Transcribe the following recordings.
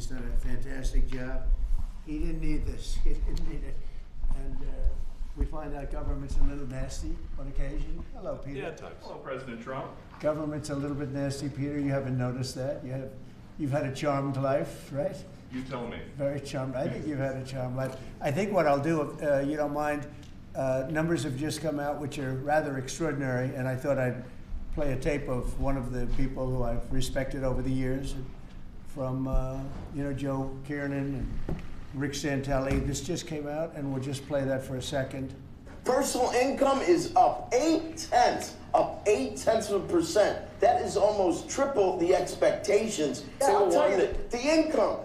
He's done a fantastic job. He didn't need this. He didn't need it. And we find out government's a little nasty on occasion. Hello, Peter. Yeah, at times. Hello, President Trump. Government's a little bit nasty, Peter. You haven't noticed that. You've had a charmed life, right? You tell me. Very charmed. I think you've had a charmed life. I think what I'll do, if you don't mind, numbers have just come out which are rather extraordinary, and I thought I'd play a tape of one of the people who I've respected over the years, from Joe Kiernan and Rick Santelli. This just came out, and we'll just play that for a second. Personal income is up 0.8%. That is almost triple the expectations. Yeah, I'll tell you that the income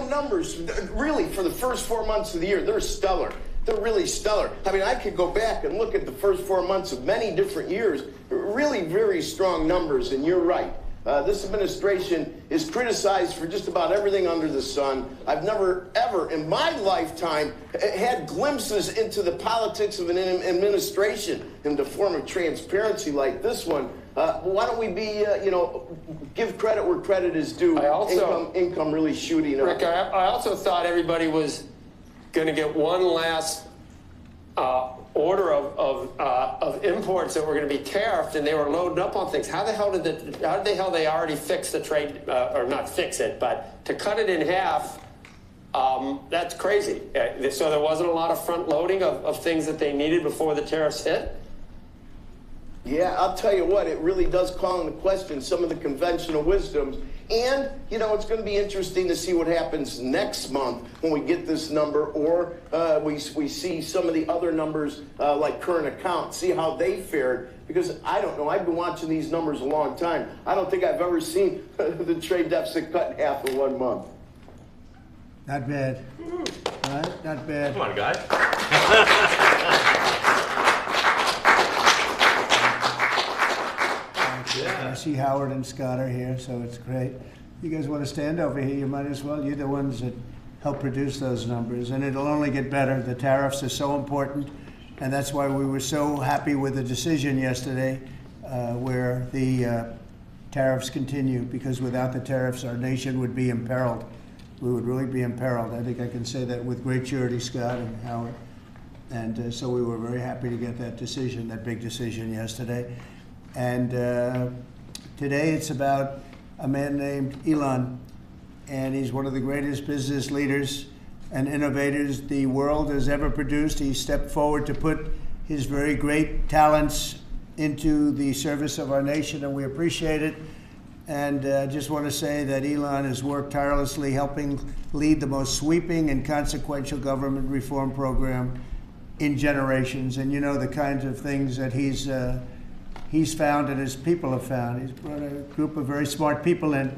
numbers, really, for the first 4 months of the year, they're stellar. They're really stellar. I mean, I could go back and look at the first 4 months of many different years. Really very strong numbers, and you're right. This administration is criticized for just about everything under the sun. I've never, ever in my lifetime had glimpses into the politics of an administration in the form of transparency like this one. Why don't we be, give credit where credit is due. Income really shooting up. Rick, I also thought everybody was going to get one last order of imports that were going to be tariffed, and they were loading up on things. How the hell did they already fix the trade, or not fix it, but to cut it in half? That's crazy. So there wasn't a lot of front loading of things that they needed before the tariffs hit. Yeah, I'll tell you what, it really does call into question some of the conventional wisdoms. And, it's going to be interesting to see what happens next month when we get this number, or we see some of the other numbers like current account, see how they fared. Because I don't know, I've been watching these numbers a long time. I don't think I've ever seen the trade deficit cut in half in 1 month. Not bad. Right? Not bad. Come on, guys. I see Howard and Scott are here, so it's great. You guys want to stand over here? You might as well. You're the ones that help produce those numbers, and it'll only get better. The tariffs are so important, and that's why we were so happy with the decision yesterday where the tariffs continue, because without the tariffs, our nation would be imperiled. We would really be imperiled. I think I can say that with great surety, Scott and Howard. And so we were very happy to get that decision, that big decision yesterday. And today it's about a man named Elon, and he's one of the greatest business leaders and innovators the world has ever produced. He stepped forward to put his very great talents into the service of our nation, and we appreciate it. And I just want to say that Elon has worked tirelessly helping lead the most sweeping and consequential government reform program in generations. And the kinds of things that he's found and his people have found. He's brought a group of very smart people in,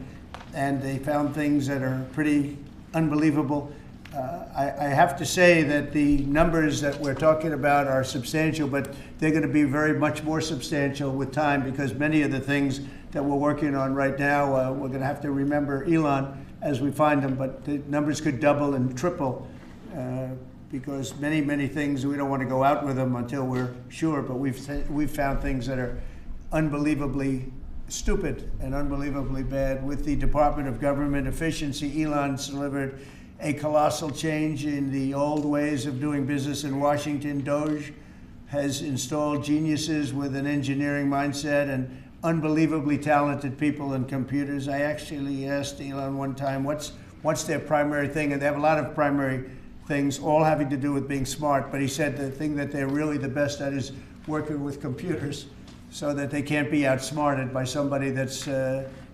and they found things that are pretty unbelievable. I have to say that the numbers that we're talking about are substantial, but they're going to be very much more substantial with time, because many of the things that we're working on right now, we're going to have to remember Elon as we find them, but the numbers could double and triple. Because many things, we don't want to go out with them until we're sure, but we've found things that are unbelievably stupid and unbelievably bad. With the Department of Government Efficiency, Elon's delivered a colossal change in the old ways of doing business in Washington. DOGE has installed geniuses with an engineering mindset and unbelievably talented people in computers. I actually asked Elon one time, what's their primary thing? And they have a lot of primary things, all having to do with being smart. But he said the thing that they're really the best at is working with computers, so that they can't be outsmarted by somebody that's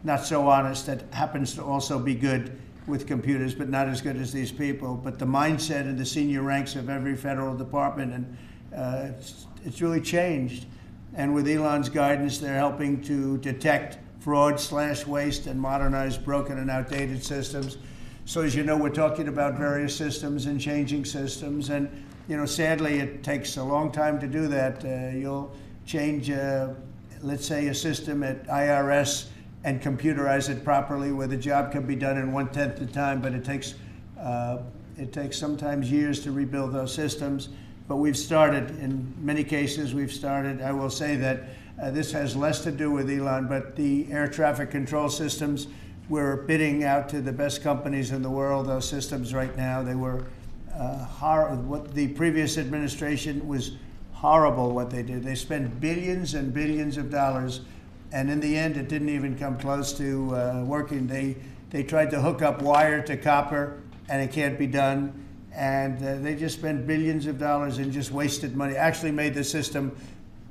not so honest, that happens to also be good with computers, but not as good as these people. But the mindset in the senior ranks of every federal department, and it's really changed. And with Elon's guidance, they're helping to detect fraud, slash waste, and modernize broken and outdated systems. So as you know, we're talking about various systems and changing systems. And, sadly, it takes a long time to do that. You'll change, let's say, a system at IRS and computerize it properly, where the job can be done in 1/10 the time, but it takes sometimes years to rebuild those systems. But we've started, in many cases, I will say that this has less to do with Elon, but the air traffic control systems we're bidding out to the best companies in the world, those systems right now. They were what the previous administration was horrible what they did. They spent billions and billions of dollars, and in the end, it didn't even come close to working. They tried to hook up wire to copper, and it can't be done. And they just spent billions of dollars and just wasted money. Actually made the system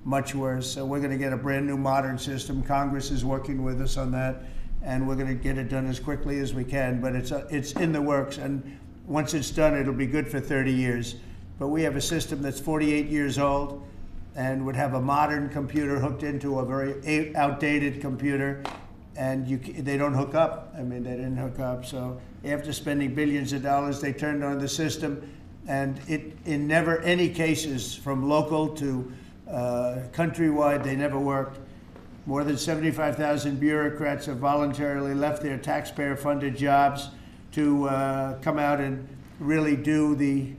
much worse. So we're going to get a brand new modern system. Congress is working with us on that, and we're going to get it done as quickly as we can. But it's in the works, and once it's done, it'll be good for 30 years. But we have a system that's 48 years old and would have a modern computer hooked into a very outdated computer, and they don't hook up. I mean, they didn't hook up. So after spending billions of dollars, they turned on the system, and in never any cases, from local to countrywide, they never worked. More than 75,000 bureaucrats have voluntarily left their taxpayer-funded jobs to come out and really do the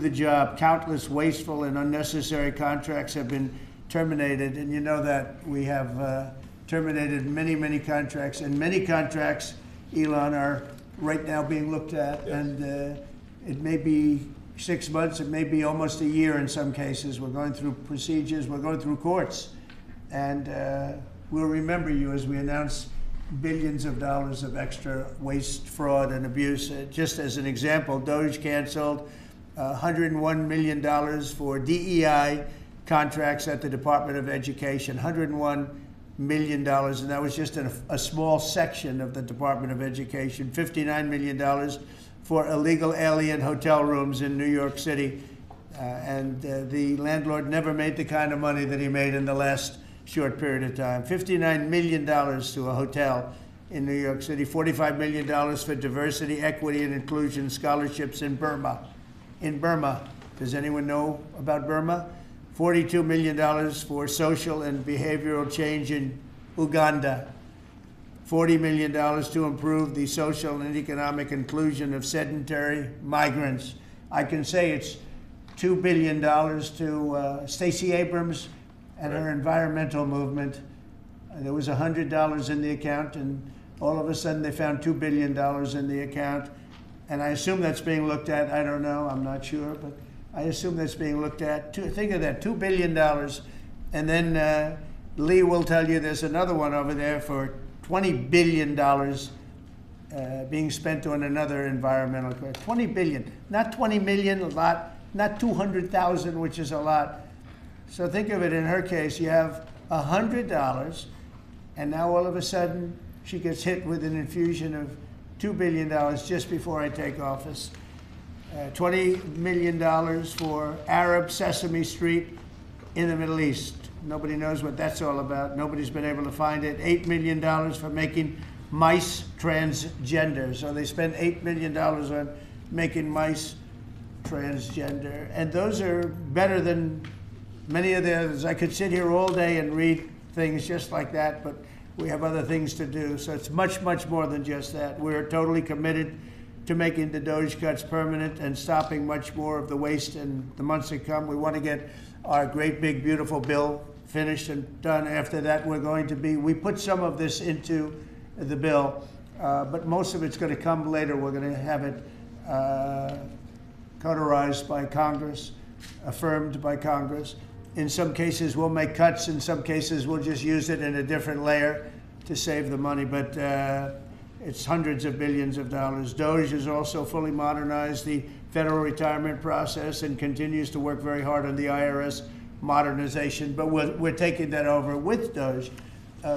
job. Countless wasteful and unnecessary contracts have been terminated, and you know that we have terminated many, many contracts, and many contracts, Elon, are right now being looked at, yes. And it may be 6 months, it may be almost a year in some cases. We're going through procedures, we're going through courts, and we'll remember you as we announce billions of dollars of extra waste, fraud, and abuse. Just as an example, DOGE canceled $101 million for DEI contracts at the Department of Education, $101 million, and that was just a small section of the Department of Education. $59 million for illegal alien hotel rooms in New York City, and the landlord never made the kind of money that he made in the last short period of time. $59 million to a hotel in New York City, $45 million for diversity, equity, and inclusion scholarships in Burma. In Burma, does anyone know about Burma? $42 million for social and behavioral change in Uganda. $40 million to improve the social and economic inclusion of sedentary migrants. I can say it's $2 billion to Stacey Abrams and her environmental movement. There was $100 in the account, and all of a sudden they found $2 billion in the account. And I assume that's being looked at. I don't know, I'm not sure, but I assume that's being looked at. Think of that, $2 billion. And then Lee will tell you there's another one over there for $20 billion being spent on another environmental question. $20 billion, not 20 million, a lot, not 200,000, which is a lot. So think of it, in her case, you have $100, and now all of a sudden she gets hit with an infusion of $2 billion just before I take office. $20 million for Arab Sesame Street in the Middle East. Nobody knows what that's all about. Nobody's been able to find it. $8 million for making mice transgender. So they spent $8 million on making mice transgender. And those are better than many of the others. I could sit here all day and read things just like that, but we have other things to do. So it's much, much more than just that. We're totally committed to making the DOGE cuts permanent and stopping much more of the waste in the months to come. We want to get our great, big, beautiful bill finished and done. After that, we put some of this into the bill, but most of it's going to come later. We're going to have it cauterized by Congress, affirmed by Congress. In some cases, we'll make cuts. In some cases, we'll just use it in a different layer to save the money, but it's hundreds of billions of dollars. DOGE has also fully modernized the federal retirement process and continues to work very hard on the IRS modernization, but we're taking that over with DOGE.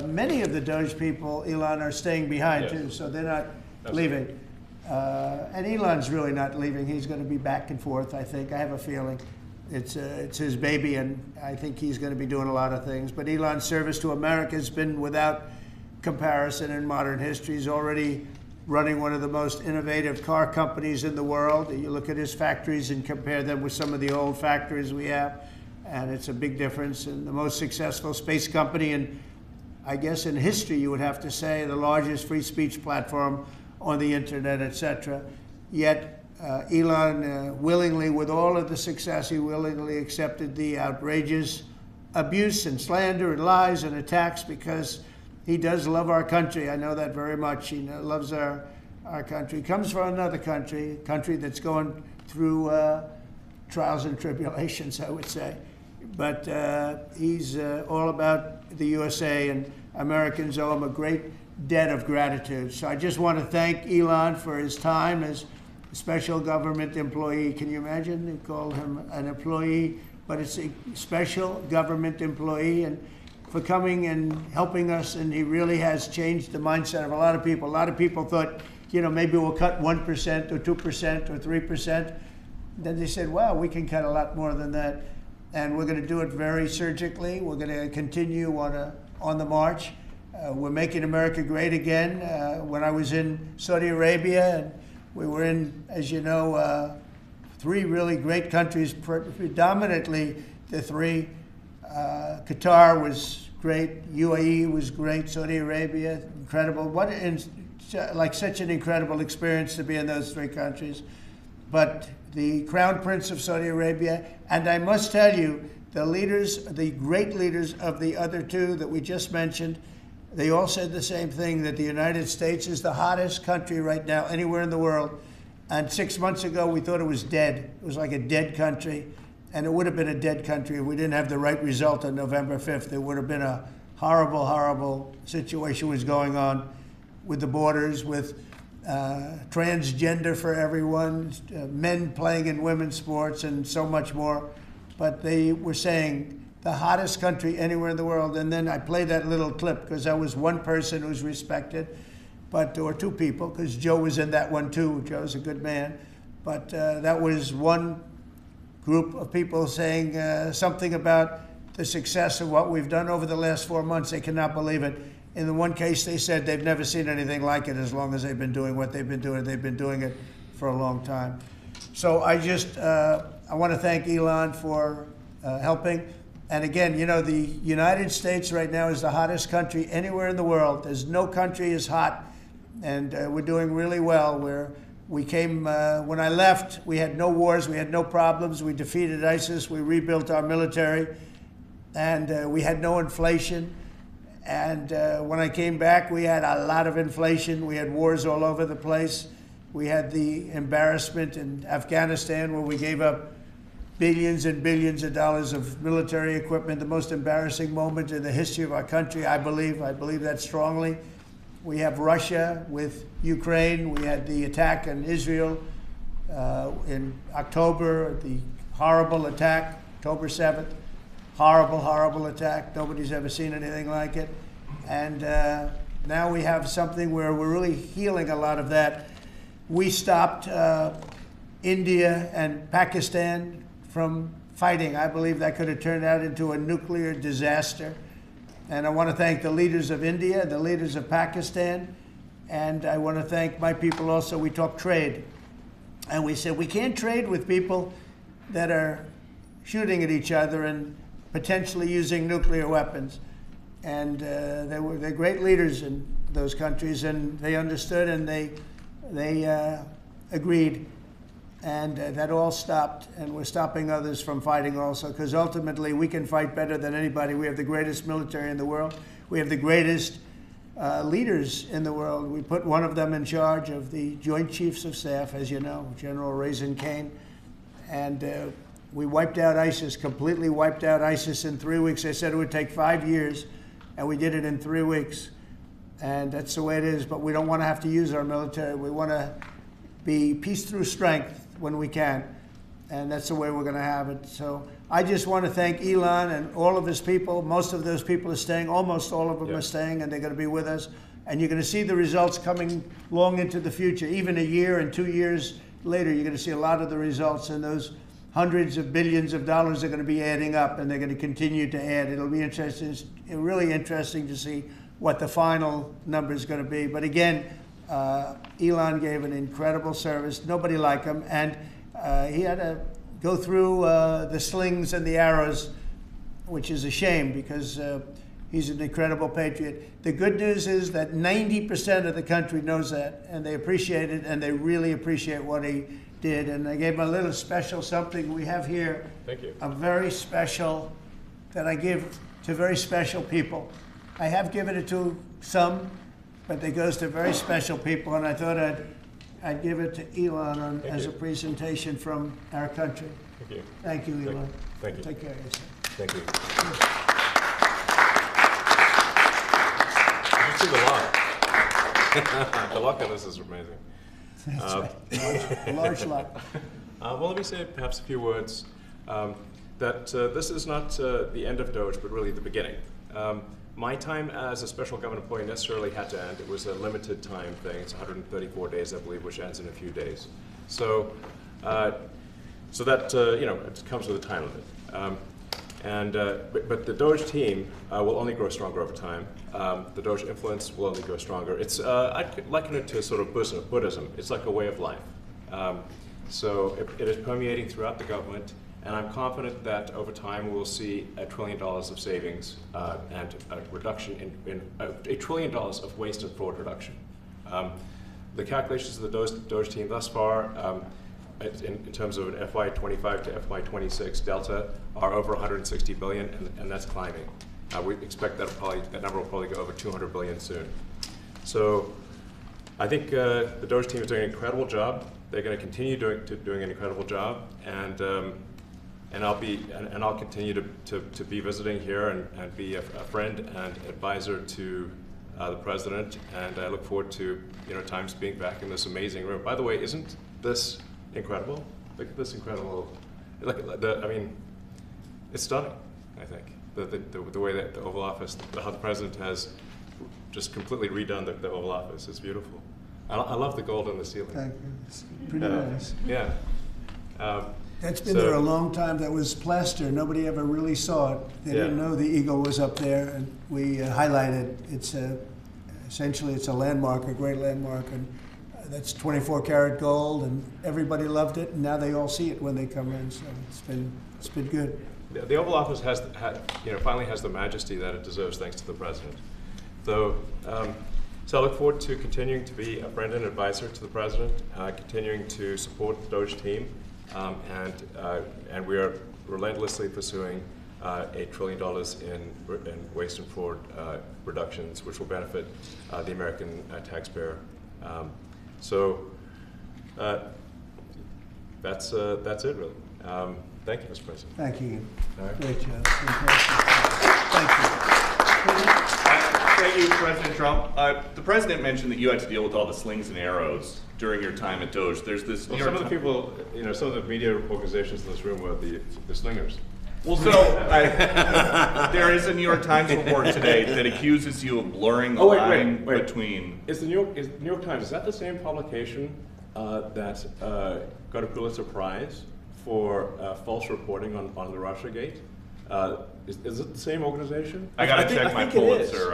Many of the DOGE people, Elon, are staying behind, yes, too, so they're not leaving. And Elon's really not leaving. He's going to be back and forth, I think. I have a feeling. It's his baby, and I think he's going to be doing a lot of things. But Elon's service to America has been without comparison in modern history. He's already running one of the most innovative car companies in the world. You look at his factories and compare them with some of the old factories we have, and it's a big difference. And the most successful space company, and I guess in history you would have to say the largest free speech platform on the internet, etc. Yet Elon willingly, with all of the success, he willingly accepted the outrageous abuse and slander and lies and attacks because he does love our country. I know that very much. He loves our country. He comes from another country that's going through trials and tribulations, I would say. But he's all about the USA, and Americans owe him a great debt of gratitude. So I just want to thank Elon for his time as a special government employee. Can you imagine? They call him an employee, but it's a special government employee, and for coming and helping us. And he really has changed the mindset of a lot of people. A lot of people thought, maybe we'll cut 1% or 2% or 3%. Then they said, wow, we can cut a lot more than that. And we're going to do it very surgically. We're going to continue on the march. We're making America great again. When I was in Saudi Arabia, and we were in, as you know, 3 really great countries, predominantly the 3. Qatar was great, UAE was great, Saudi Arabia, incredible. Such an incredible experience to be in those 3 countries. But the Crown Prince of Saudi Arabia, and I must tell you, the great leaders of the other 2 that we just mentioned, they all said the same thing, that the United States is the hottest country right now anywhere in the world. And 6 months ago, we thought it was dead. It was like a dead country. And it would have been a dead country if we didn't have the right result on November 5th. There would have been a horrible, horrible situation was going on with the borders, with transgender for everyone, men playing in women's sports, and so much more. But they were saying the hottest country anywhere in the world. And then I played that little clip because that was one person who's respected, or 2 people, because Joe was in that one too. Joe's a good man. But that was one group of people saying something about the success of what we've done over the last 4 months. They cannot believe it. In the one case, they said they've never seen anything like it as long as they've been doing what they've been doing. They've been doing it for a long time. So I want to thank Elon for helping. And again, the United States right now is the hottest country anywhere in the world. There's no country as hot, and we're doing really well. We came, when I left, we had no wars, we had no problems. We defeated ISIS, we rebuilt our military, and we had no inflation. And when I came back, we had a lot of inflation. We had wars all over the place. We had the embarrassment in Afghanistan where we gave up billions and billions of dollars of military equipment, the most embarrassing moment in the history of our country, I believe. I believe that strongly. We have Russia with Ukraine. We had the attack on Israel in October, the horrible attack, October 7th. Horrible, horrible attack. Nobody's ever seen anything like it. And now we have something where we're really healing a lot of that. We stopped India and Pakistan from fighting. I believe that could have turned out into a nuclear disaster. And I want to thank the leaders of India, the leaders of Pakistan, and I want to thank my people also. We talked trade. And we said we can't trade with people that are shooting at each other and potentially using nuclear weapons. And they're great leaders in those countries, and they understood, and they agreed. And that all stopped, and we're stopping others from fighting also, because ultimately we can fight better than anybody. We have the greatest military in the world. We have the greatest leaders in the world. We put one of them in charge of the Joint Chiefs of Staff, as you know, General Raisin Kane. And we wiped out ISIS, completely wiped out ISIS in 3 weeks. They said it would take 5 years, and we did it in 3 weeks. And that's the way it is, but we don't want to have to use our military. We want to be peace through strength when we can, and that's the way we're going to have it. So I just want to thank Elon and all of his people. Most of those people are staying, almost all of them are staying, and they're going to be with us. And you're going to see the results coming long into the future. Even a year and 2 years later, you're going to see a lot of the results, and those hundreds of billions of dollars are going to be adding up, and they're going to continue to add. It'll be interesting, really interesting to see what the final number is going to be. But again, Elon gave an incredible service. Nobody like him, and he had to go through the slings and the arrows, which is a shame because he's an incredible patriot. The good news is that 90% of the country knows that, and they appreciate it, and they really appreciate what he did. And I gave him a little special something we have here. Thank you. A very special that I give to very special people. I have given it to some, but it goes to very special people, and I thought I'd give it to Elon as a presentation from our country. Thank you. Thank you, Elon. Thank you. Take care of yourself. Thank you. You see the luck. The luck on this is amazing. That's right. Large luck. Well, let me say perhaps a few words that this is not the end of Doge, but really the beginning. My time as a special government employee necessarily had to end. It was a limited time thing. It's 134 days, I believe, which ends in a few days. So, so that it comes with a time limit. But the Doge team will only grow stronger over time. The Doge influence will only grow stronger. It's I'd liken it to sort of Buddhism. It's like a way of life. So it is permeating throughout the government. And I'm confident that over time we'll see $1 trillion of savings and a reduction in $1 trillion of waste and fraud reduction. The calculations of the Doge team thus far, in terms of an FY25 to FY26 delta, are over 160 billion, and that's climbing. We expect that number will probably go over 200 billion soon. So I think the Doge team is doing an incredible job. They're going to continue doing an incredible job, and I'll continue to be visiting here and be a friend and advisor to the president, and I look forward to times being back in this amazing room. By the way, isn't this incredible? Look at this incredible. I mean, it's stunning. I think the way that the Oval Office, how the president has just completely redone the Oval Office. It's beautiful. I love the gold on the ceiling. Thank you. It's pretty nice. Yeah. That's been there a long time. That was plaster. Nobody ever really saw it. They didn't know the eagle was up there, and we highlighted. It's essentially it's a landmark, a great landmark, and that's 24 karat gold, and everybody loved it. And now they all see it when they come in. So it's been good. The Oval Office finally has the majesty that it deserves, thanks to the president. So I look forward to continuing to be a friend and advisor to the president, continuing to support the Doge team. And we are relentlessly pursuing $8 trillion in waste and fraud reductions, which will benefit the American taxpayer. That's it, really. Thank you, Mr. President. Thank you. Right. Great job. Thank you. Thank you, President Trump. The president mentioned that you had to deal with all the slings and arrows during your time at Doge. There's this. Well, some of the people, some of the media organizations in this room were the slingers. Well, so there is a New York Times report today that accuses you of blurring the line between. Is the New York Times, is that the same publication that got a Pulitzer Prize for false reporting on the Russiagate? Is it the same organization? I got to check my Pulitzer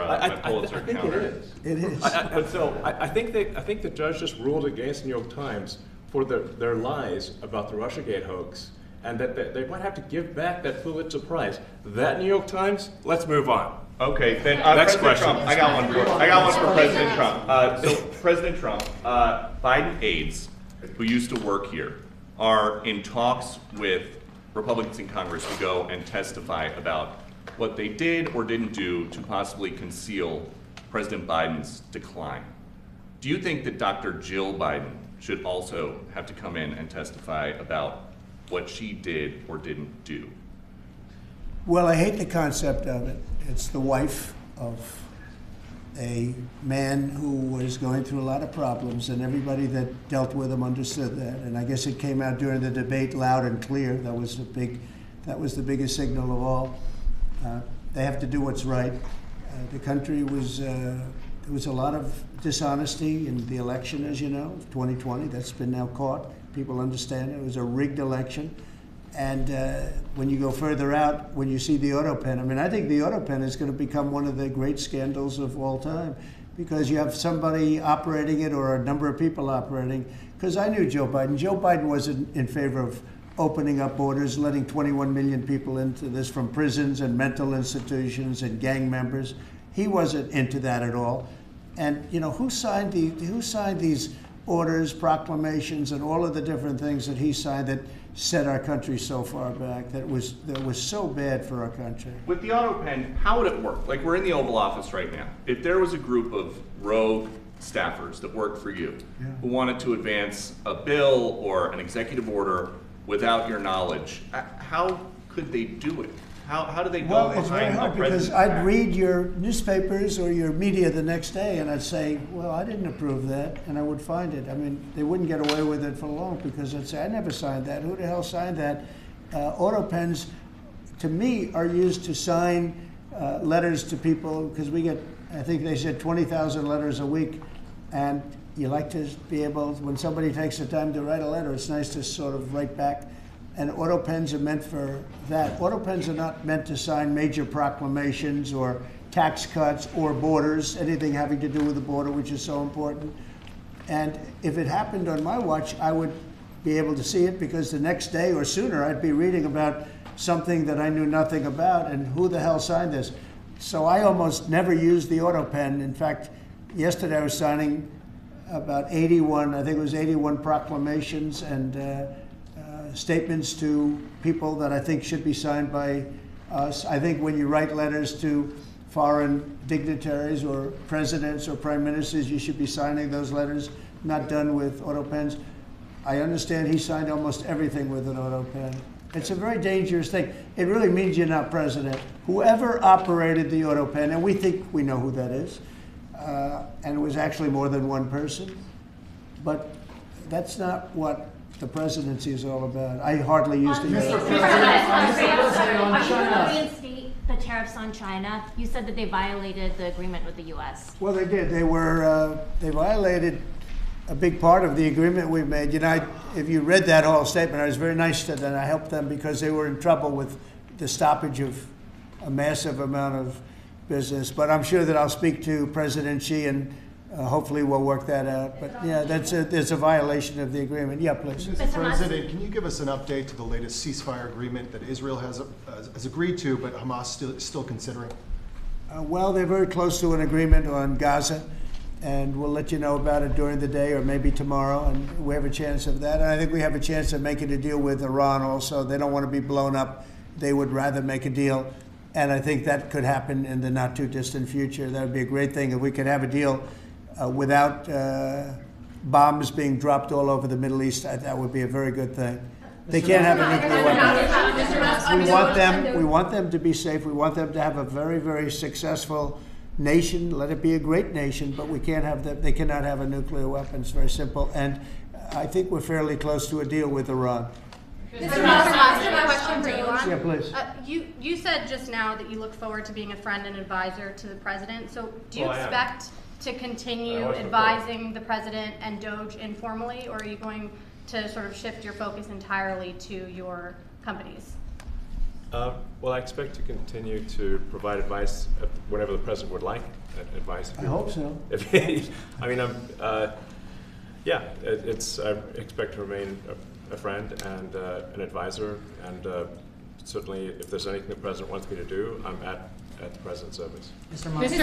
counter. It is. I think the judge just ruled against the New York Times for their lies about the Russiagate hoax, and that they might have to give back that Pulitzer Prize. That New York Times. Let's move on. Okay, then Next President question. Trump. I got one for President Trump. So President Trump, Biden aides who used to work here are in talks with Republicans in Congress to go and testify about what they did or didn't do to possibly conceal President Biden's decline. Do you think that Dr. Jill Biden should also have to come in and testify about what she did or didn't do? Well, I hate the concept of it. It's the wife of a man who was going through a lot of problems, and everybody that dealt with him understood that. And I guess it came out during the debate loud and clear. That was the biggest signal of all. They have to do what's right. The country was there was a lot of dishonesty in the election, as you know, 2020. That's been now caught. People understand it. It was a rigged election. And when you go further out, when you see the auto pen, I mean, I think the auto pen is going to become one of the great scandals of all time, because you have somebody operating it or a number of people operating. Because I knew Joe Biden. Joe Biden wasn't in favor of opening up borders, letting 21 million people into this from prisons and mental institutions and gang members. He wasn't into that at all. And who signed these orders, proclamations, and all of the different things that he signed that set our country so far back, that was so bad for our country. With the auto pen, how would it work? Like, we're in the Oval Office right now. If there was a group of rogue staffers that worked for you who wanted to advance a bill or an executive order without your knowledge, how could they do it? How do they go Well, it's very behind hard the because president's I'd back? read your newspapers or your media the next day and I'd say, well, I didn't approve that, and I would find it. I mean, they wouldn't get away with it for long because they'd say, I never signed that. Who the hell signed that? Auto pens, to me, are used to sign letters to people because we get, I think they said 20,000 letters a week, and you like to be able, when somebody takes the time to write a letter, it's nice to sort of write back. And auto pens are meant for that. Auto pens are not meant to sign major proclamations or tax cuts or borders, anything having to do with the border, which is so important. And if it happened on my watch, I would be able to see it because the next day or sooner I'd be reading about something that I knew nothing about and who the hell signed this. So I almost never used the auto pen. In fact, yesterday I was signing about 81, I think it was 81 proclamations and statements to people that I think should be signed by us. I think when you write letters to foreign dignitaries or presidents or prime ministers, you should be signing those letters, not done with auto pens. I understand he signed almost everything with an auto pen. It's a very dangerous thing. It really means you're not president. Whoever operated the auto pen, and we think we know who that is, and it was actually more than one person, but that's not what the presidency is all about. I hardly used it. Are you going to reinstate the tariffs on China? You said that they violated the agreement with the U.S. Well, they did. They violated a big part of the agreement we made. You know, if you read that whole statement, I was very nice to them. I helped them because they were in trouble with the stoppage of a massive amount of business. But I'm sure that I'll speak to President Xi and hopefully we'll work that out. But yeah, there's a violation of the agreement. Yeah, please. Mr. President, can you give us an update to the latest ceasefire agreement that Israel has agreed to, but Hamas still considering? Well, they're very close to an agreement on Gaza, and we'll let you know about it during the day or maybe tomorrow, and we have a chance of that. And I think we have a chance of making a deal with Iran also. They don't want to be blown up. They would rather make a deal, and I think that could happen in the not too distant future. That would be a great thing if we could have a deal without bombs being dropped all over the Middle East. That would be a very good thing. They can't have a nuclear weapon. We want them to be safe. We want them to have a very, very successful nation. Let it be a great nation, but we can't have them. They cannot have a nuclear weapon. It's very simple. And I think we're fairly close to a deal with Iran. Mr. Musk, question for Elon. Yeah, please. You said just now that you look forward to being a friend and advisor to the president. So do you expect to continue advising the president and Doge informally, or are you going to sort of shift your focus entirely to your companies? Well, I expect to continue to provide advice whenever the president would like advice. I hope so. I mean, yeah, I expect to remain a friend and an advisor, and certainly if there's anything the president wants me to do, I'm at the president's service. Mr. Musk,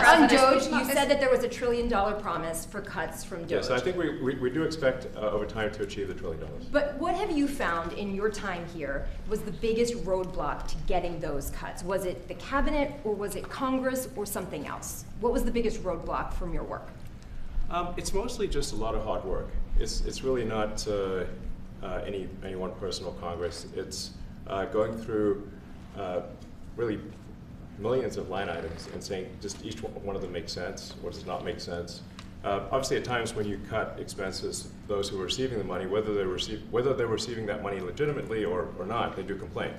on Doge, you said that there was $1 trillion promise for cuts from Doge. Yes, I think we do expect over time to achieve the $1 trillion. But what have you found in your time here was the biggest roadblock to getting those cuts? Was it the cabinet, or was it Congress, or something else? What was the biggest roadblock from your work? It's mostly just a lot of hard work. It's really not any one person or Congress. It's going through really millions of line items and saying just each one of them makes sense, what does not make sense. Obviously, at times when you cut expenses, those who are receiving the money, whether they're receiving that money legitimately or not, they do complain.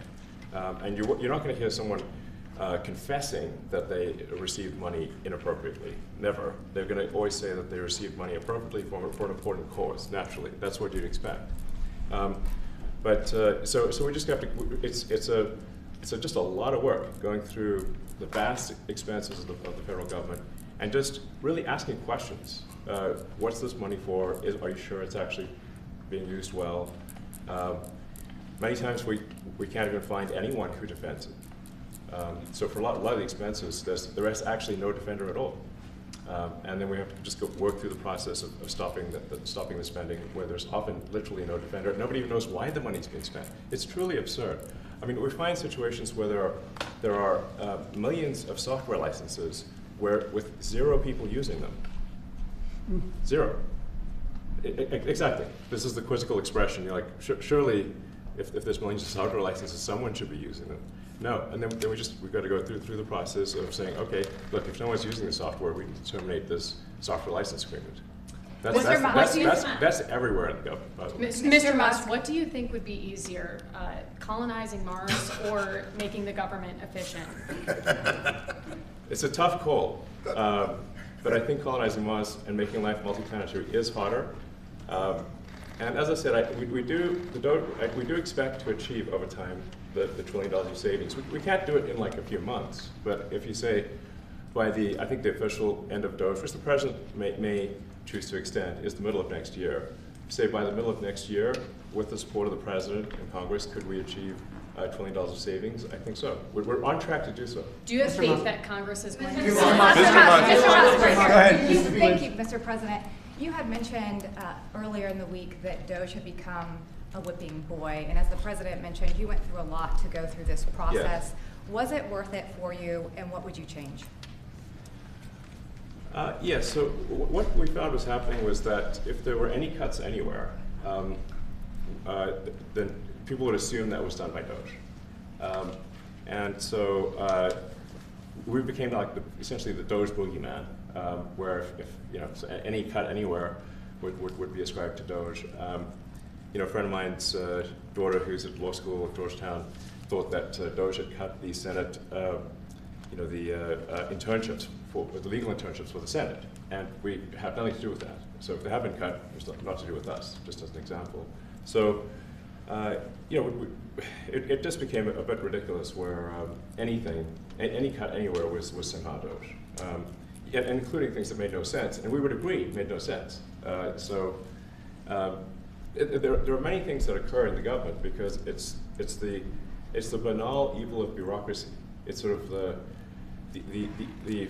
And you're not going to hear someone confessing that they received money inappropriately. Never. They're going to always say that they received money appropriately for an important cause. Naturally, that's what you'd expect. So we just have to. It's just a lot of work going through the vast expenses of the federal government and just really asking questions. What's this money for? Are you sure it's actually being used well? Many times we can't even find anyone who defends it. So for a lot of the expenses, there is actually no defender at all. And then we have to just go work through the process of stopping the spending, where there's often literally no defender. Nobody even knows why the money's being spent. It's truly absurd. I mean, we find situations where there are millions of software licenses with 0 people using them. 0. Exactly. This is the quizzical expression. You're like, surely, if there's millions of software licenses, someone should be using them. No, and then we've got to go through the process of saying, okay, look, if no one's using the software, we need to terminate this software license agreement. That's everywhere in the government, by the way. Mr. Musk, what do you think would be easier, colonizing Mars or making the government efficient? It's a tough call, but I think colonizing Mars and making life multi-planetary is harder. And as I said, we do expect to achieve over time the $1 trillion of savings. We can't do it in like a few months, but if you say by I think the official end of Doge, which the president may choose to extend, is the middle of next year. Say by the middle of next year, with the support of the president and Congress, could we achieve $1 trillion of savings? I think so. We're on track to do so. Do you have faith that Congress is going to do Mr. Musk. Thank you, Mr. President. You had mentioned earlier in the week that Doge had become a whipping boy, and as the president mentioned, you went through a lot to go through this process. Yes. Was it worth it for you, and what would you change? Yes, so what we found was happening was that if there were any cuts anywhere, then people would assume that was done by Doge. And so we became like essentially the Doge boogeyman, where if any cut anywhere would be ascribed to Doge. A friend of mine's daughter, who's at law school at Georgetown, thought that Doge had cut the Senate, internships, the legal internships for the Senate, and we have nothing to do with that. So if they have been cut, it's not to do with us, just as an example. So, it just became a bit ridiculous where any cut anywhere was somehow Doge, and including things that made no sense, and we would agree made no sense. There are many things that occur in the government because it's the banal evil of bureaucracy. It's sort of the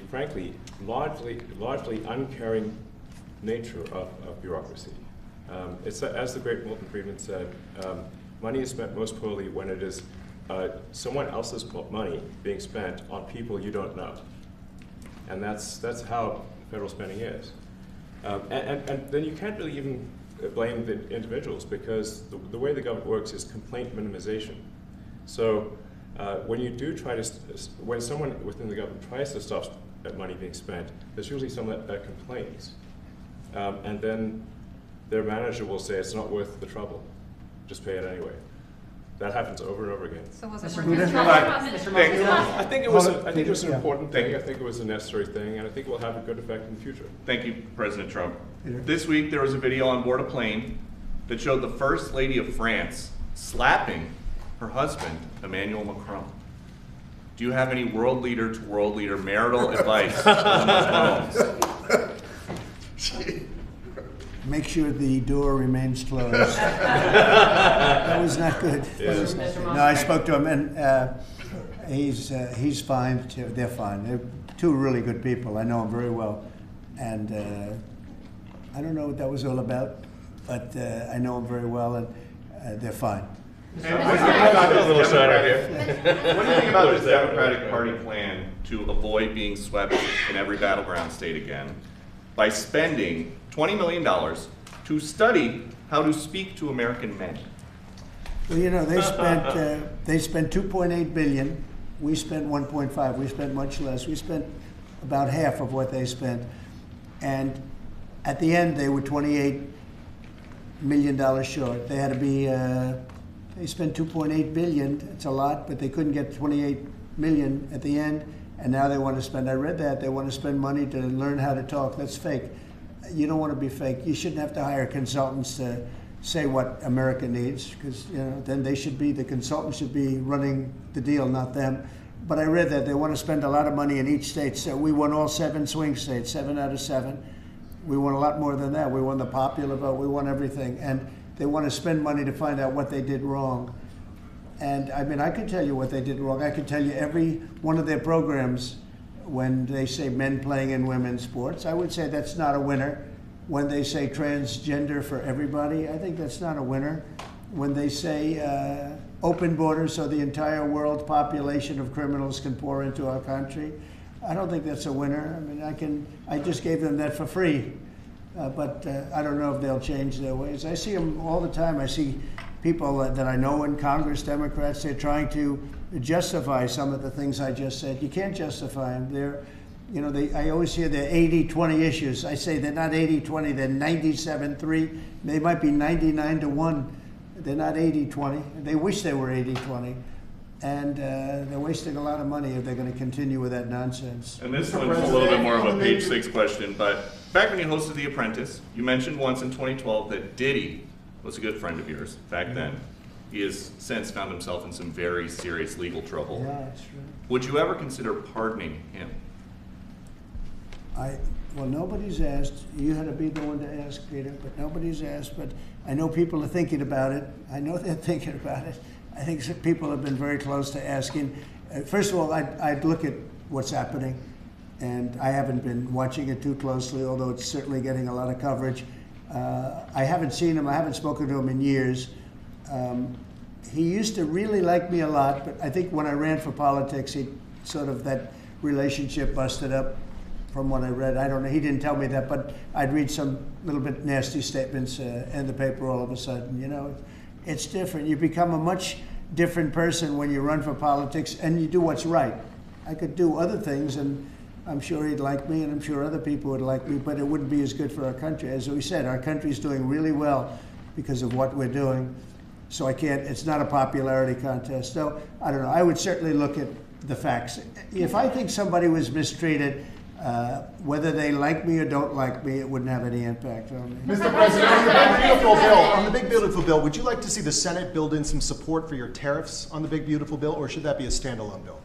frankly largely uncaring nature of bureaucracy. It's as the great Milton Friedman said, money is spent most poorly when it is someone else's money being spent on people you don't know, and that's how federal spending is. And then you can't really even blame the individuals because the way the government works is complaint minimization. So when you do when someone within the government tries to stop money being spent, there's usually someone that complains. And then their manager will say it's not worth the trouble, just pay it anyway. That happens over and over again. So was it I think it was an important thing. I think it was a necessary thing, and I think it will have a good effect in the future. Thank you, President Trump. This week there was a video on board a plane that showed the First Lady of France slapping her husband, Emmanuel Macron. Do you have any world leader to world leader marital advice on those phones? Make sure the door remains closed. That was not good. No, I spoke to him, and he's fine too. They're fine. They're two really good people. I know them very well, and I don't know what that was all about, but I know them very well, and they're fine. What do you think about this Democratic Party plan to avoid being swept in every battleground state again by spending $20 million to study how to speak to American men? Well, they spent 2.8 billion. We spent 1.5. We spent much less. We spent about half of what they spent, and at the end they were $28 million short. They had to be. They spent 2.8 billion. It's a lot, but they couldn't get 28 million at the end, and now they want to spend. I read that they want to spend money to learn how to talk. That's fake. You don't want to be fake. You shouldn't have to hire consultants to say what America needs, because then the consultants should be running the deal, not them. But I read that they want to spend a lot of money in each state. So we won all 7 swing states, 7 out of 7. We won a lot more than that. We won the popular vote. We won everything, and they want to spend money to find out what they did wrong. And I mean, I could tell you what they did wrong. I could tell you every one of their programs when they say men playing in women's sports. I would say that's not a winner. When they say transgender for everybody, I think that's not a winner. When they say open borders so the entire world population of criminals can pour into our country, I don't think that's a winner. I mean, I just gave them that for free, but I don't know if they'll change their ways. I see them all the time. I see people that I know in Congress, Democrats, they're trying to justify some of the things I just said. You can't justify them. They're, you know, I always hear they're 80-20 issues. I say they're not 80-20, they're 97-3. They might be 99-1. They're not 80-20. They wish they were 80-20. And they're wasting a lot of money if they're going to continue with that nonsense. And this one's a little bit more of a page 6 question, but back when you hosted The Apprentice, you mentioned once in 2012 that Diddy was a good friend of yours back then. He has since found himself in some very serious legal trouble. Yeah, that's true. Would you ever consider pardoning him? Well, nobody's asked. You had to be the one to ask, Peter, but nobody's asked. But I know people are thinking about it. I know they're thinking about it. I think some people have been very close to asking. First of all, I'd look at what's happening, and I haven't been watching it too closely, although it's certainly getting a lot of coverage. I haven't seen him. I haven't spoken to him in years. He used to really like me a lot, but I think when I ran for politics, that relationship busted up. From what I read, I don't know. He didn't tell me that, but I'd read some little bit nasty statements in the paper all of a sudden. You know, it's different. You become a much different person when you run for politics and you do what's right. I could do other things, and I'm sure he'd like me, and I'm sure other people would like me, but it wouldn't be as good for our country. As we said, our country's doing really well because of what we're doing. So it's not a popularity contest. So I don't know. I would certainly look at the facts. If I think somebody was mistreated, whether they like me or don't like me, it wouldn't have any impact on me. Mr. President, on the big beautiful bill, would you like to see the Senate build in some support for your tariffs on the big beautiful bill, or should that be a standalone bill?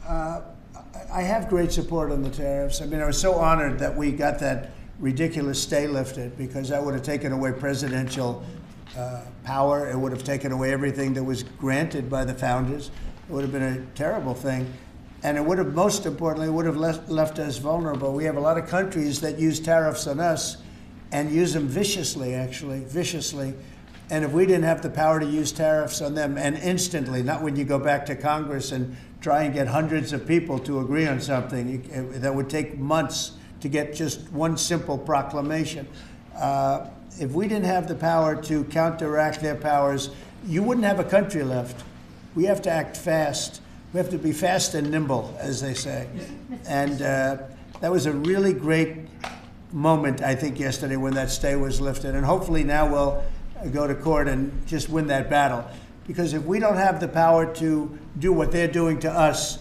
I have great support on the tariffs. I mean, I was so honored that we got that ridiculous stay lifted, because that would have taken away presidential power. It would have taken away everything that was granted by the founders. It would have been a terrible thing. And it would have, most importantly, would have left us vulnerable. We have a lot of countries that use tariffs on us and use them viciously, actually, viciously. And if we didn't have the power to use tariffs on them, and instantly, not when you go back to Congress and try and get hundreds of people to agree on something, that would take months to get just one simple proclamation. If we didn't have the power to counteract their powers, you wouldn't have a country left. We have to act fast. We have to be fast and nimble, as they say. And that was a really great moment, I think, yesterday when that stay was lifted. And hopefully now we'll go to court and just win that battle. Because if we don't have the power to do what they're doing to us,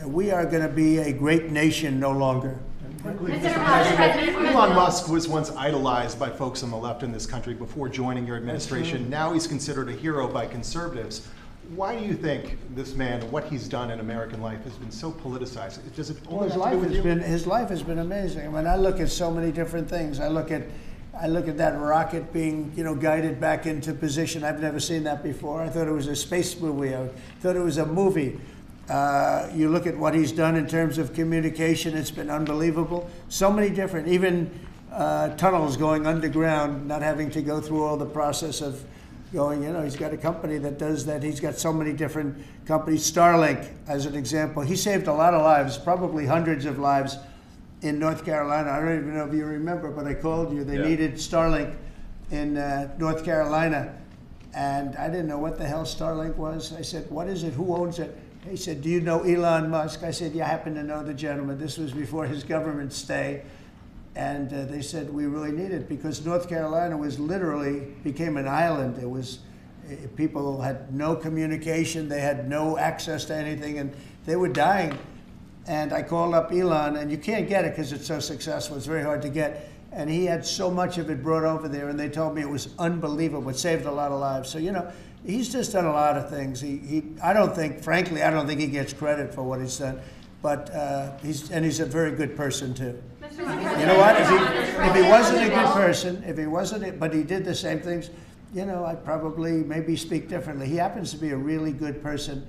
we are going to be a great nation no longer. Elon Musk was once idolized by folks on the left in this country before joining your administration. Now he's considered a hero by conservatives. Why do you think this man, what he's done in American life, has been so politicized? Does it only have to do with you? His life has been amazing. I mean, I look at so many different things. I look at that rocket being, guided back into position. I've never seen that before. I thought it was a space movie. I thought it was a movie. You look at what he's done in terms of communication. It's been unbelievable. So many different, even tunnels going underground, not having to go through all the process of going, he's got a company that does that. He's got so many different companies. Starlink, as an example. He saved a lot of lives, probably hundreds of lives in North Carolina. I don't even know if you remember, but I called you. They needed Starlink in North Carolina. And I didn't know what the hell Starlink was. I said, what is it? Who owns it? He said, do you know Elon Musk? I said, yeah, I happen to know the gentleman. This was before his government stay. And they said, we really need it, because North Carolina became an island. It was, people had no communication. They had no access to anything, and they were dying. And I called up Elon, and you can't get it because it's so successful. It's very hard to get. And he had so much of it brought over there, and they told me it was unbelievable. It saved a lot of lives. So, he's just done a lot of things. I don't think he gets credit for what he's done. But he's a very good person, too. You know what? If he wasn't a good person, but he did the same things, I'd probably maybe speak differently. He happens to be a really good person,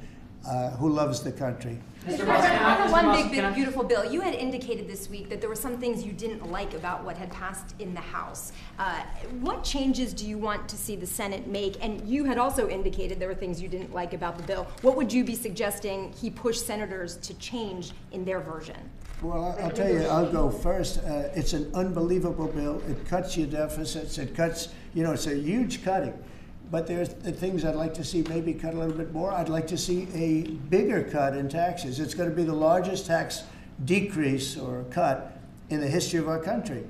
who loves the country. Mr. President, on the one big, beautiful bill, you had indicated this week that there were some things you didn't like about what had passed in the House. What changes do you want to see the Senate make? And you had also indicated there were things you didn't like about the bill. What would you be suggesting he push senators to change in their version? Well, I'll tell you, I'll go first. It's an unbelievable bill. It cuts your deficits. It cuts, it's a huge cutting. But there's the things I'd like to see maybe cut a little bit more. I'd like to see a bigger cut in taxes. It's going to be the largest tax decrease or cut in the history of our country.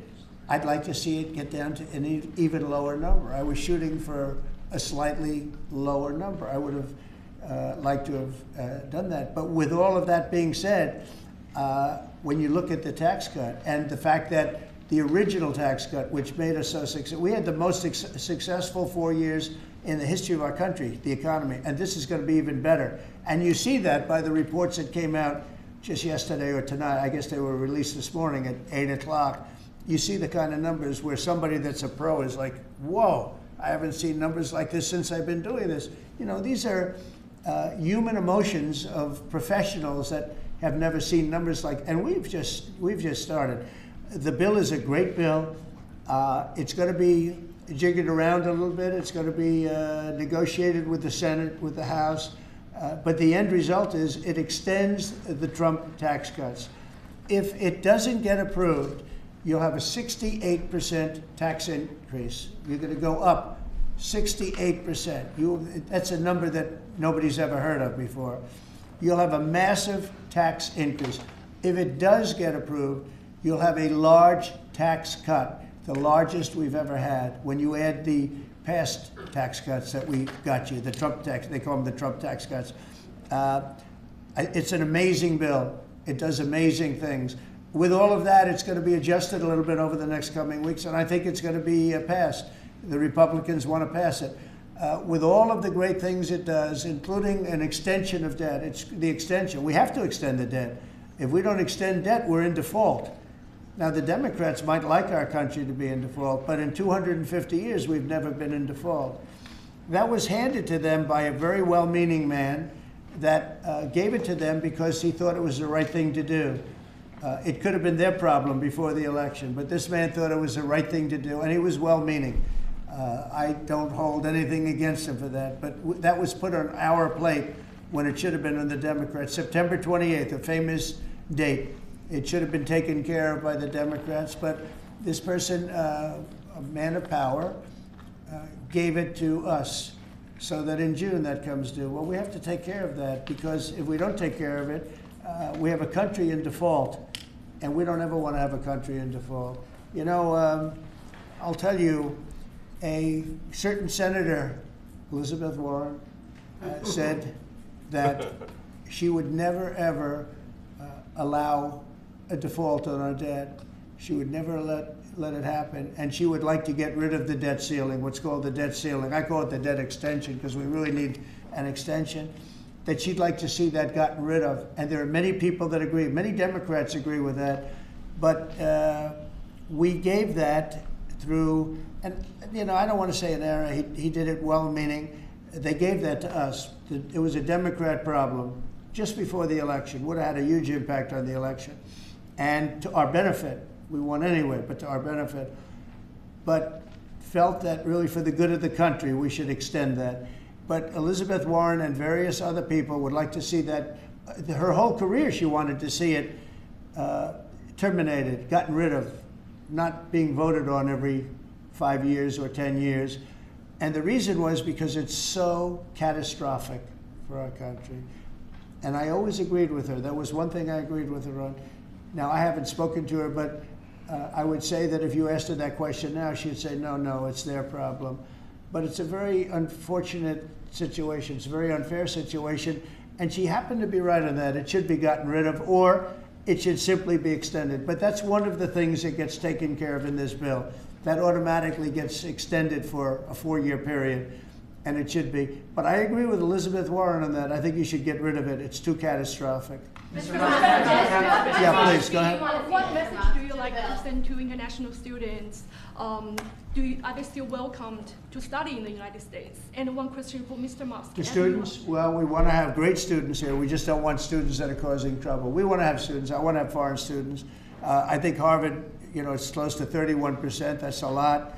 I'd like to see it get down to an even lower number. I was shooting for a slightly lower number. I would have liked to have done that. But with all of that being said, when you look at the tax cut and the fact that the original tax cut, which made us so successful, we had the most successful 4 years in the history of our country, the economy, and this is going to be even better. And you see that by the reports that came out just yesterday or tonight. I guess they were released this morning at 8 o'clock. You see the kind of numbers where somebody that's a pro is like, whoa, I haven't seen numbers like this since I've been doing this. These are human emotions of professionals that have never seen numbers like, and we've just started. The bill is a great bill. It's going to be jiggered around a little bit. It's going to be negotiated with the Senate, with the House. But the end result is it extends the Trump tax cuts. If it doesn't get approved, you'll have a 68% tax increase. You're going to go up 68%. That's a number that nobody's ever heard of before. You'll have a massive tax increase. If it does get approved, you'll have a large tax cut, the largest we've ever had. When you add the past tax cuts that we got you, the Trump tax, they call them the Trump tax cuts. It's an amazing bill. It does amazing things. With all of that, it's going to be adjusted a little bit over the next coming weeks, and I think it's going to be passed. The Republicans want to pass it. With all of the great things it does, including an extension of debt, it's the extension. We have to extend the debt. If we don't extend debt, we're in default. Now, the Democrats might like our country to be in default, but in 250 years, we've never been in default. That was handed to them by a very well-meaning man that gave it to them because he thought it was the right thing to do. It could have been their problem before the election, but this man thought it was the right thing to do, and he was well-meaning. I don't hold anything against him for that, but that was put on our plate when it should have been on the Democrats. September 28th, a famous date. It should have been taken care of by the Democrats, but this person, a man of power, gave it to us so that in June that comes due. Well, we have to take care of that because if we don't take care of it, we have a country in default, and we don't ever want to have a country in default. I'll tell you, a certain senator, Elizabeth Warren, said that she would never, ever allow a default on our debt. She would never let it happen, and she would like to get rid of the debt ceiling, what's called the debt ceiling. I call it the debt extension because we really need an extension, that she'd like to see that gotten rid of. And there are many people that agree. Many Democrats agree with that. But we gave that through, and I don't want to say an error. He did it well-meaning. They gave that to us. It was a Democrat problem just before the election. Would have had a huge impact on the election. And to our benefit, we won anyway, but to our benefit. But felt that really for the good of the country, we should extend that. But Elizabeth Warren and various other people would like to see that, her whole career she wanted to see it terminated, gotten rid of, not being voted on every 5 years or 10 years. And the reason was because it's so catastrophic for our country. And I always agreed with her. That was one thing I agreed with her on. Now, I haven't spoken to her, but I would say that if you asked her that question now, she'd say, no, it's their problem. But it's a very unfortunate situation. It's a very unfair situation. And she happened to be right on that. It should be gotten rid of, or it should simply be extended. But that's one of the things that gets taken care of in this bill. That automatically gets extended for a 4-year period, and it should be. But I agree with Elizabeth Warren on that. I think you should get rid of it. It's too catastrophic. Mr. Yeah, please, go ahead. What message do you like to send to international students are they still welcomed to study in the United States? And one question for Mr. Musk. The students? Well, we want to have great students here. We just don't want students that are causing trouble. We want to have students. I want to have foreign students. I think Harvard, it's close to 31%. That's a lot.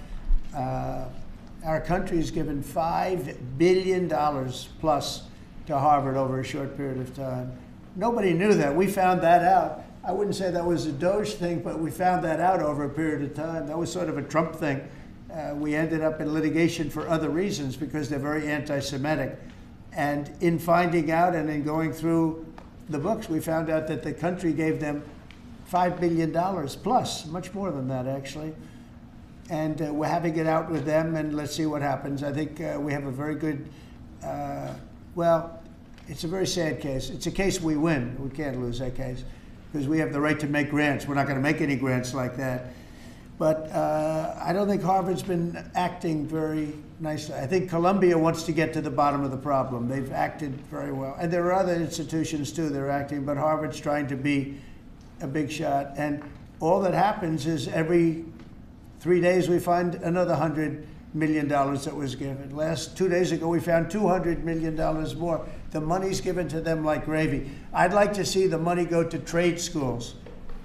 Our country has given $5 billion plus to Harvard over a short period of time. Nobody knew that. We found that out. I wouldn't say that was a Doge thing, but we found that out over a period of time. That was sort of a Trump thing. We ended up in litigation for other reasons because they're very anti-Semitic. And in finding out and in going through the books, we found out that the country gave them $5 billion plus, much more than that actually. And we're having it out with them, and let's see what happens. I think we have a very good, well, it's a very sad case. It's a case we win. We can't lose that case because we have the right to make grants. We're not going to make any grants like that. But I don't think Harvard's been acting very nicely. I think Columbia wants to get to the bottom of the problem. They've acted very well. And there are other institutions, too, that are acting, but Harvard's trying to be a big shot. And all that happens is every 3 days we find another $100 million that was given. 2 days ago, we found $200 million more. The money's given to them like gravy. I'd like to see the money go to trade schools,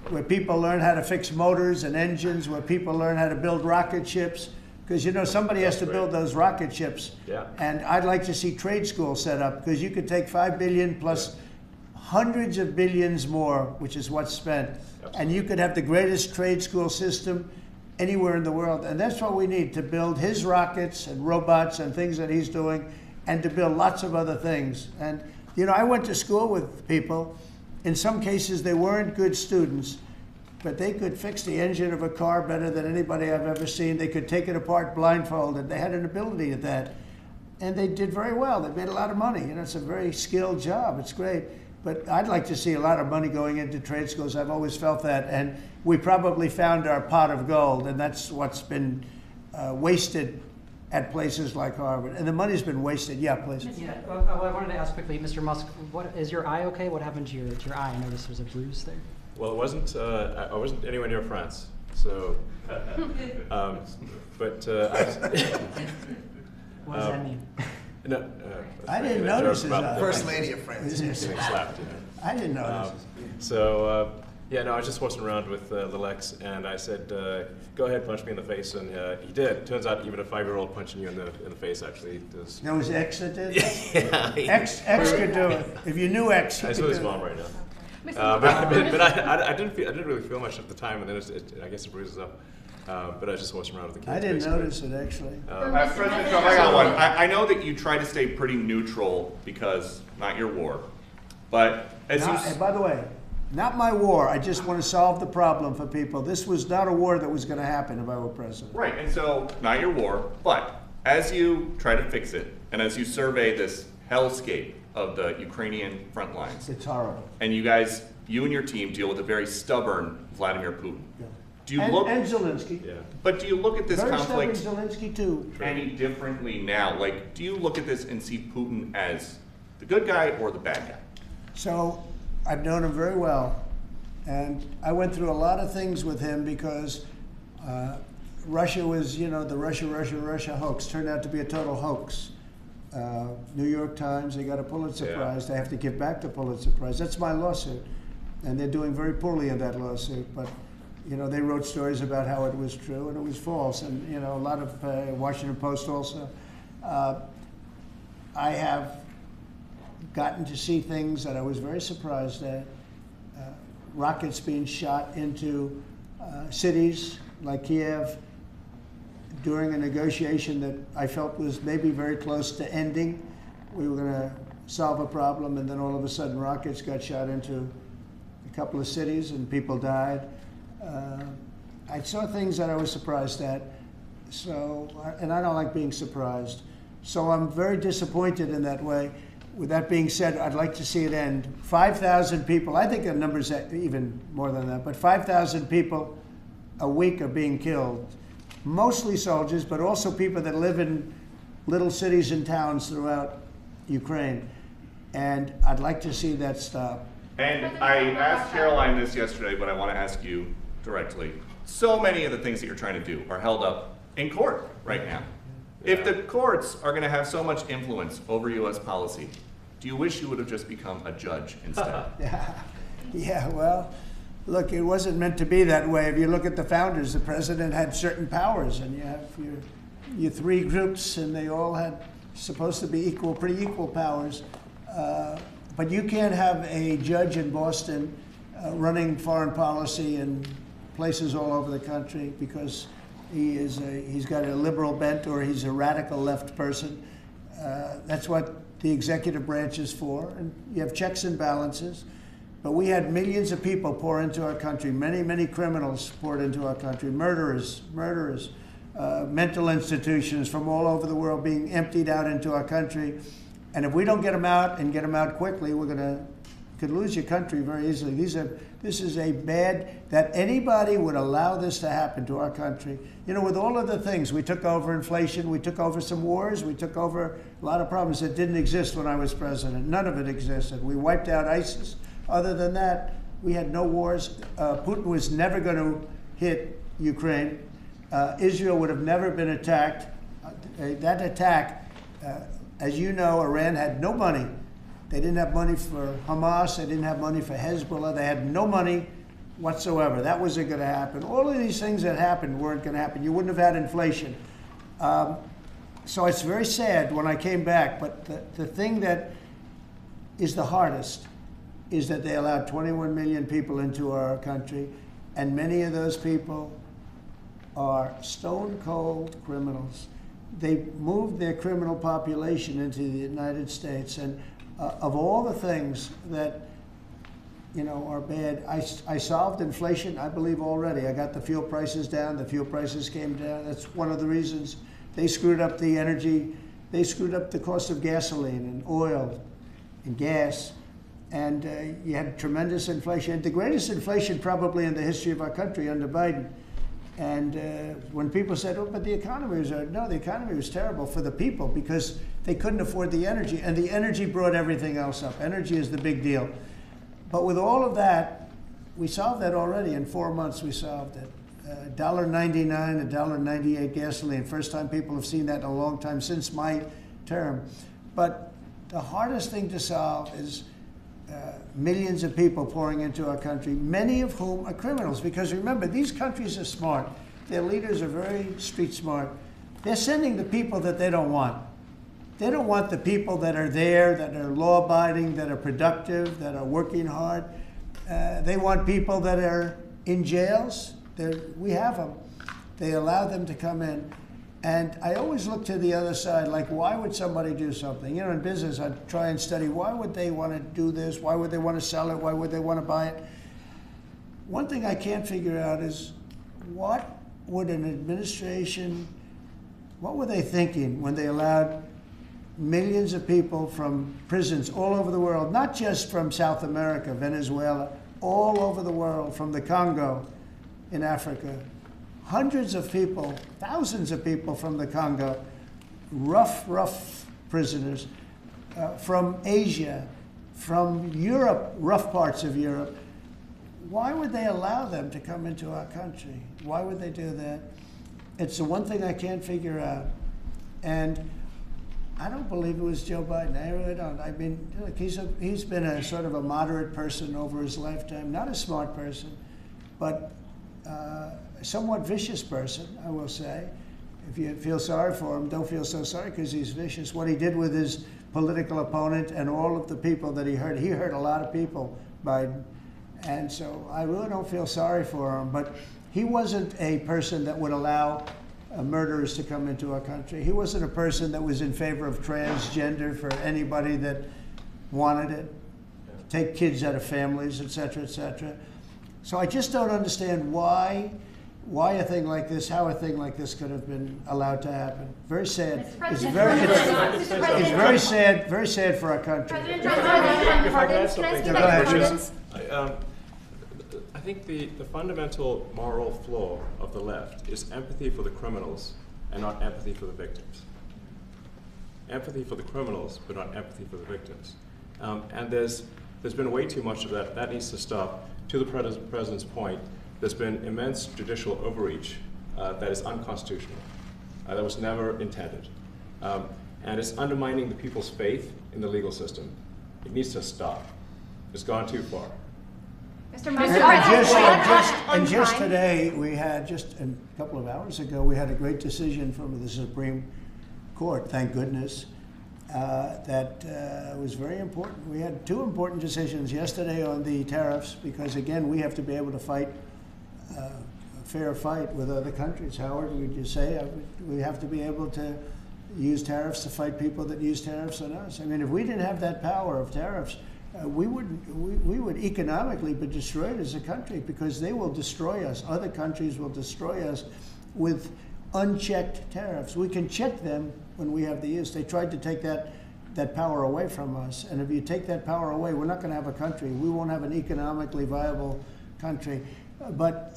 where people learn how to fix motors and engines, where people learn how to build rocket ships, because somebody has to build those rocket ships. Yeah. And I'd like to see trade schools set up, because you could take $5 billion plus hundreds of billions more, which is what's spent, and you could have the greatest trade school system anywhere in the world. And that's what we need to build his rockets and robots and things that he's doing, and to build lots of other things. And I went to school with people. In some cases, they weren't good students, but they could fix the engine of a car better than anybody I've ever seen. They could take it apart blindfolded. They had an ability at that. And they did very well. They made a lot of money. It's a very skilled job. It's great. But I'd like to see a lot of money going into trade schools. I've always felt that. And we probably found our pot of gold, and that's what's been wasted at places like Harvard. And the money's been wasted. Yeah, please. Yeah, well, I wanted to ask quickly, Mr. Musk, is your eye okay? What happened to your eye? I noticed there was a bruise there. Well, it wasn't. I wasn't anywhere near France, so. But. What does that mean? No, I didn't notice his eye. First Lady of France. Getting slapped, I didn't notice. Yeah, no, I was just horsing around with Lil X, and I said, go ahead, punch me in the face, and he did. Turns out even a 5-year-old punching you in the face actually does. That was X that did? Yeah. X could do it. If you knew X, he I could saw do his it. mom right now. But I didn't really feel much at the time, and then I guess it bruises up. But I was just horsing around with the kids. I didn't notice it, actually. President Trump, I got one. I know that you try to stay pretty neutral because not your war, but and by the way, not my war. I just want to solve the problem for people. This was not a war that was going to happen if I were president. Right, and so not your war, but as you try to fix it, and as you survey this hellscape of the Ukrainian front lines, it's horrible. And you and your team deal with a very stubborn Vladimir Putin. Yeah. Do you and Zelensky. Yeah. But do you look at this very conflict Zelensky too. any differently now? Like, do you look at this and see Putin as the good guy or the bad guy? So I've known him very well, and I went through a lot of things with him because Russia was, the Russia hoax turned out to be a total hoax. New York Times, they got a Pulitzer Prize. They have to give back the Pulitzer Prize. That's my lawsuit, and they're doing very poorly in that lawsuit. But they wrote stories about how it was true and it was false, and a lot of Washington Post also. I have gotten to see things that I was very surprised at. Rockets being shot into cities like Kiev during a negotiation that I felt was maybe very close to ending. We were going to solve a problem, and then all of a sudden rockets got shot into a couple of cities and people died. I saw things that I was surprised at, and I don't like being surprised. So I'm very disappointed in that way. With that being said, I'd like to see it end. 5,000 people, I think the number's even more than that, but 5,000 people a week are being killed. Mostly soldiers, but also people that live in little cities and towns throughout Ukraine. And I'd like to see that stop. And I asked Caroline this yesterday, but I want to ask you directly. so many of the things that you're trying to do are held up in court right now. If the courts are going to have so much influence over U.S. policy, do you wish you would have just become a judge instead? Yeah, well, look, it wasn't meant to be that way. If you look at the founders, the president had certain powers, and you have your three groups, and they all had supposed to be pretty equal powers. But you can't have a judge in Boston running foreign policy in places all over the country because he's got a liberal bent or he's a radical left person. That's what the executive branch is for, and you have checks and balances. But we had millions of people pour into our country, many criminals poured into our country, murderers, mental institutions from all over the world being emptied out into our country. And if we don't get them out and get them out quickly, could lose your country very easily. This is a bad, that anybody would allow this to happen to our country. You know, with all of the things, we took over inflation, we took over some wars, we took over a lot of problems that didn't exist when I was president. None of it existed. We wiped out ISIS. Other than that, we had no wars. Putin was never going to hit Ukraine. Israel would have never been attacked. That attack, as you know, Iran had no money. They didn't have money for Hamas. They didn't have money for Hezbollah. They had no money whatsoever. That wasn't going to happen. All of these things that happened weren't going to happen. You wouldn't have had inflation. So it's very sad when I came back. But the thing that is the hardest is that they allowed 21 million people into our country, and many of those people are stone cold criminals. They moved their criminal population into the United States, and of all the things that are bad, I solved inflation, I believe, already. I got the fuel prices down. The fuel prices came down. That's one of the reasons. They screwed up the energy. They screwed up the cost of gasoline and oil and gas. And you had tremendous inflation, the greatest inflation probably in the history of our country under Biden. And when people said, oh, but the economy was, no, the economy was terrible for the people because they couldn't afford the energy. And the energy brought everything else up. Energy is the big deal. But with all of that, we solved that already. In 4 months, we solved it. $1.99, $1.98 gasoline. First time people have seen that in a long time since my term. But the hardest thing to solve is millions of people pouring into our country, many of whom are criminals. Because remember, these countries are smart. Their leaders are very street smart. They're sending the people that they don't want. They don't want the people that are there, that are law-abiding, that are productive, that are working hard. They want people that are in jails. We have them. They allow them to come in. And I always look to the other side, like, why would somebody do something? You know, in business, I try and study, why would they want to do this? Why would they want to sell it? Why would they want to buy it? One thing I can't figure out is, what would an administration, what were they thinking when they allowed millions of people from prisons all over the world, not just from South America, Venezuela, all over the world, from the Congo in Africa, hundreds of people, thousands of people from the Congo, rough prisoners, from Asia, from Europe, rough parts of Europe. Why would they allow them to come into our country? Why would they do that? It's the one thing I can't figure out. And I don't believe it was Joe Biden. I really don't. I mean, look, he's been a sort of a moderate person over his lifetime, not a smart person, but a somewhat vicious person, I will say. If you feel sorry for him, don't feel so sorry because he's vicious. What he did with his political opponent and all of the people that he hurt a lot of people, Biden. And so I really don't feel sorry for him, but he wasn't a person that would allow murderers to come into our country. He wasn't a person that was in favor of transgender for anybody that wanted it, take kids out of families, et cetera, et cetera. So I just don't understand why a thing like this, how a thing like this could have been allowed to happen. Very sad. It's very sad for our country. If I could add something. I think the fundamental moral flaw of the left is empathy for the criminals and not empathy for the victims. Empathy for the criminals, but not empathy for the victims. And there's been way too much of that. That needs to stop. To the president's point, there's been immense judicial overreach that is unconstitutional. That was never intended. And it's undermining the people's faith in the legal system. It needs to stop. It's gone too far. Mr. Musk, and just today, we had, just a couple of hours ago, we had a great decision from the Supreme Court, thank goodness, that was very important. We had two important decisions yesterday on the tariffs, because again, we have to be able to fight a fair fight with other countries. Howard, would you say? We have to be able to use tariffs to fight people that use tariffs on us. I mean, if we didn't have that power of tariffs, we would economically be destroyed as a country, because they will destroy us. Other countries will destroy us with unchecked tariffs. We can check them when we have the use. They tried to take that power away from us. And if you take that power away, we're not going to have a country. We won't have an economically viable country. But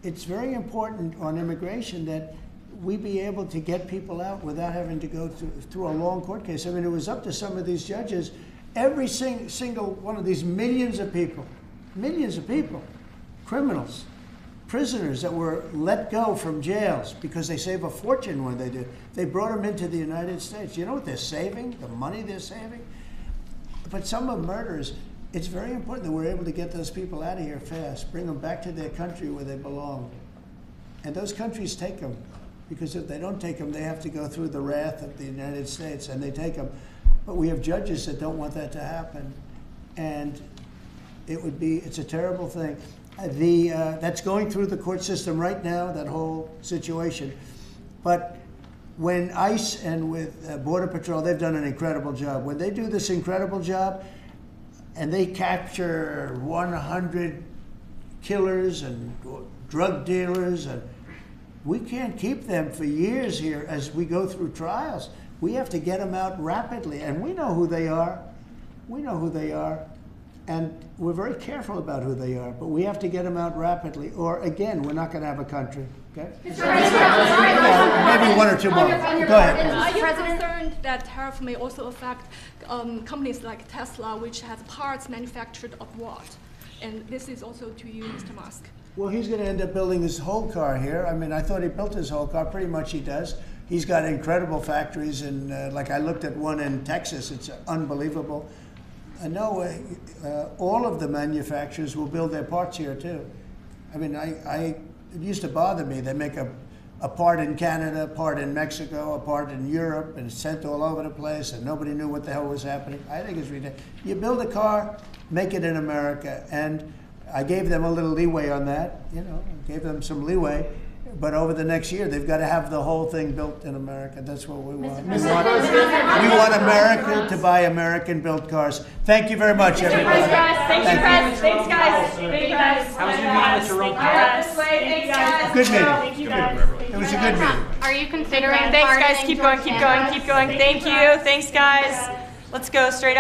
it's very important on immigration that we be able to get people out without having to go through a long court case. I mean, it was up to some of these judges. Every single one of these millions of people, criminals, prisoners that were let go from jails because they save a fortune when they do. They brought them into the United States. You know what they're saving? The money they're saving? But some of murderers, it's very important that we're able to get those people out of here fast, bring them back to their country where they belong. And those countries take them, because if they don't take them, they have to go through the wrath of the United States, and they take them. But we have judges that don't want that to happen. And it's a terrible thing. That's going through the court system right now, that whole situation. But when ICE and with Border Patrol, they've done an incredible job. When they do this incredible job and they capture 100 killers and drug dealers, and we can't keep them for years here as we go through trials. We have to get them out rapidly, and we know who they are. We know who they are, and we're very careful about who they are, but we have to get them out rapidly, or again, we're not going to have a country, okay? Maybe one or two more. Go ahead. Are you concerned that tariff may also affect companies like Tesla, which has parts manufactured abroad? And this is also to you, Mr. Musk. Well, he's going to end up building his whole car here. I mean, I thought he built his whole car. Pretty much he does. He's got incredible factories, and like I looked at one in Texas. It's unbelievable. No, all of the manufacturers will build their parts here too. I mean, it used to bother me. They make a part in Canada, a part in Mexico, a part in Europe, and it's sent all over the place, and nobody knew what the hell was happening. I think it's ridiculous. You build a car, make it in America, and I gave them a little leeway on that, gave them some leeway. But over the next year, they've got to have the whole thing built in America. That's what we want. We want America to buy American-built cars. Thank you very much, everybody. Thanks, guys. Thanks, guys. Thank you, guys. How was your meeting with Jerome Powell? Thanks, guys. Good meeting. It was a good meeting. Are you considering? Thanks, guys. Keep going. Thank you. Thanks, guys. Let's go straight out.